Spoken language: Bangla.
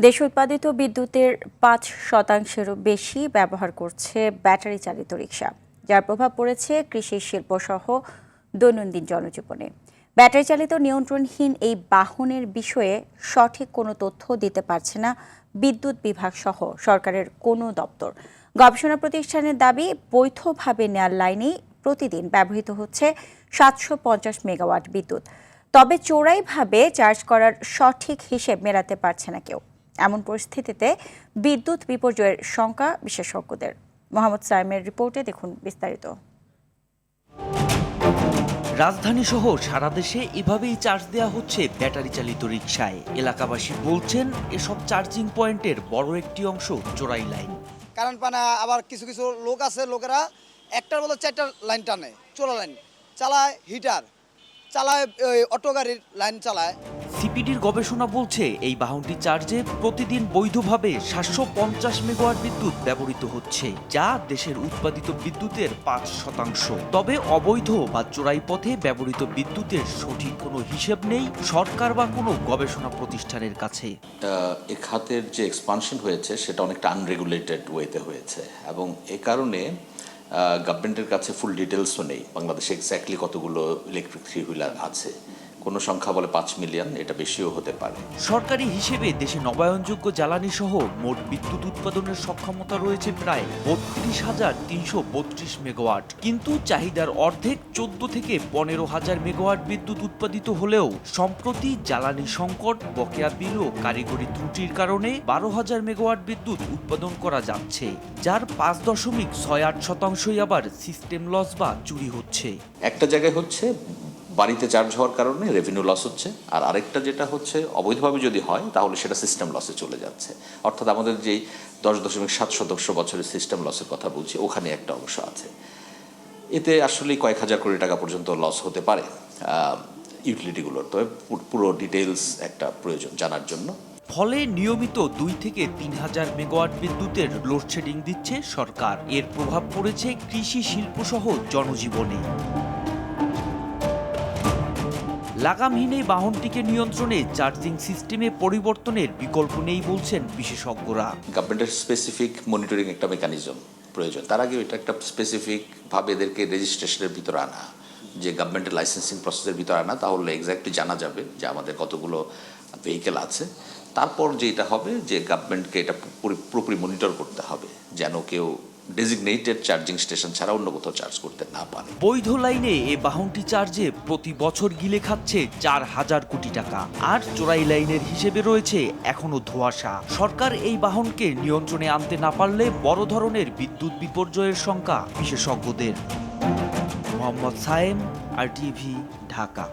দেশে উৎপাদিত বিদ্যুতের ৫%-এরও বেশি ব্যবহার করছে ব্যাটারি চালিত রিকশা, যার প্রভাব পড়েছে কৃষি, শিল্পসহ দৈনন্দিন জনজীবনে। ব্যাটারি চালিত নিয়ন্ত্রণহীন এই বাহনের বিষয়ে সঠিক কোনো তথ্য দিতে পারছে না বিদ্যুৎ বিভাগ সহ সরকারের কোনো দপ্তর। গবেষণা প্রতিষ্ঠানের দাবি, বৈধভাবে নেয়ার লাইনেই প্রতিদিন ব্যবহৃত হচ্ছে ৭৫০ মেগাওয়াট বিদ্যুৎ। তবে চোরাইভাবে চার্জ করার সঠিক হিসেব মেলাতে পারছে না কেউ। এমন পরিস্থিতিতে বিদ্যুৎ বিপর্যয়ের শঙ্কা বিশেষজ্ঞদের। মোহাম্মদ সাইমের রিপোর্টে দেখুন বিস্তারিত। রাজধানী সহ সারা দেশে এভাবেই চার্জ দেওয়া হচ্ছে ব্যাটারি চালিত রিকশায়। এলাকাবাসী বলছেন, এসব চার্জিং পয়েন্টের বড় একটি অংশ চোরাই লাইন। কারণ পানা আবার কিছু কিছু লোক আছে, লোকেরা একটার বলে 4টা লাইন টানে, চোরা লাইন চালায়, হিটার চালায়, অটো গাড়ির লাইন চালায়। সিপিডির গবেষণা বলছে, এই বাহনটি চার্জে প্রতিদিন বৈধভাবে ৭৫০ মেগাওয়াট বিদ্যুৎ ব্যবহৃত হচ্ছে, যা দেশের উৎপাদিত বিদ্যুতের ৫%। তবে অবৈধ বা চোরাই পথে ব্যবহৃত বিদ্যুতের সঠিক কোনো হিসেব নেই সরকার বা কোনো গবেষণা প্রতিষ্ঠানের কাছে। এ খাতের যে এক্সপানশন হয়েছে সেটা অনেকটা আনরেগুলেটেড ওয়েতে হয়েছে, এবং এ কারণে গভর্নমেন্টের কাছে ফুল ডিটেলসও নেই বাংলাদেশে এক্স্যাক্টলি কতগুলো ইলেকট্রিক থ্রি হুইলার আছে। কোনো সংখ্যা বলে ৫ মিলিয়ন, এটা বেশিও হতে পারে। সরকারি হিসেবে দেশে নবায়নযোগ্য জ্বালানি সহ মোট বিদ্যুৎ উৎপাদনের সক্ষমতা রয়েছে প্রায় ৩২,৩৩২ মেগাওয়াট, কিন্তু চাহিদার অর্ধেক ১৪ থেকে ১৫,০০০ মেগাওয়াট বিদ্যুৎ উৎপাদিত হলেও সম্প্রতি জ্বালানি সংকট, বকেয়া বিল ও কারিগরি ত্রুটির কারণে ১২,০০০ মেগাওয়াট বিদ্যুৎ উৎপাদন করা যাচ্ছে, যার ৫.৬৮%ই আবার সিস্টেম লস বা চুরি হচ্ছে। একটা জায়গায় হচ্ছে বাড়িতে চার্জ হওয়ার কারণে রেভিনিউ লস হচ্ছে, আর আরেকটা যেটা হচ্ছে অবৈধভাবে যদি হয় তাহলে সেটা সিস্টেম লসে চলে যাচ্ছে। অর্থাৎ আমাদের যেই ১০.৭ বছরের সিস্টেম লসের কথা বলছি, ওখানে একটা অংশ আছে। এতে আসলে কয়েক হাজার কোটি টাকা পর্যন্ত লস হতে পারে ইউটিলিটিগুলোর। তবে পুরো ডিটেলস একটা প্রয়োজন জানার জন্য। ফলে নিয়মিত ২ থেকে ৩,০০০ মেগাওয়াট বিদ্যুতের লোডশেডিং দিচ্ছে সরকার। এর প্রভাব পড়েছে কৃষি, শিল্পসহ জনজীবনে। লাগামহীন এই বাহনটিকে নিয়ন্ত্রণে চার্জিং সিস্টেমে পরিবর্তনের বিকল্প নেই বলছেন বিশেষজ্ঞরা। গভর্নমেন্টের স্পেসিফিক মনিটরিং একটা মেকানিজম প্রয়োজন। তার আগে এটা একটা স্পেসিফিকভাবে এদেরকে রেজিস্ট্রেশনের ভিতরে আনা, যে গভর্নমেন্টের লাইসেন্সিং প্রসেসের ভিতরে আনা, তাহলে এক্স্যাক্টলি জানা যাবে যে আমাদের কতগুলো ভেহিকেল আছে। তারপর যেটা হবে যে গভর্নমেন্টকে এটা পুরোপুরি মনিটর করতে হবে, যেন কেউ ডেজিগনেটেড চার্জিং স্টেশন ছাড়া অন্য কোথাও চার্জ করতে না পারে। বৈধ লাইনে এ বাহনটি চার্জে প্রতি বছর গিলে খাচ্ছে ৪,০০০ কোটি টাকা, আর চোরাই লাইনের হিসেবে রয়েছে এখনো ধোঁয়াশা। সরকার এই বাহনকে নিয়ন্ত্রণে আনতে না পারলে বড় ধরনের বিদ্যুৎ বিপর্যয়ের শঙ্কা বিশেষজ্ঞদের। মোহাম্মদ সায়েম, RTV, ঢাকা।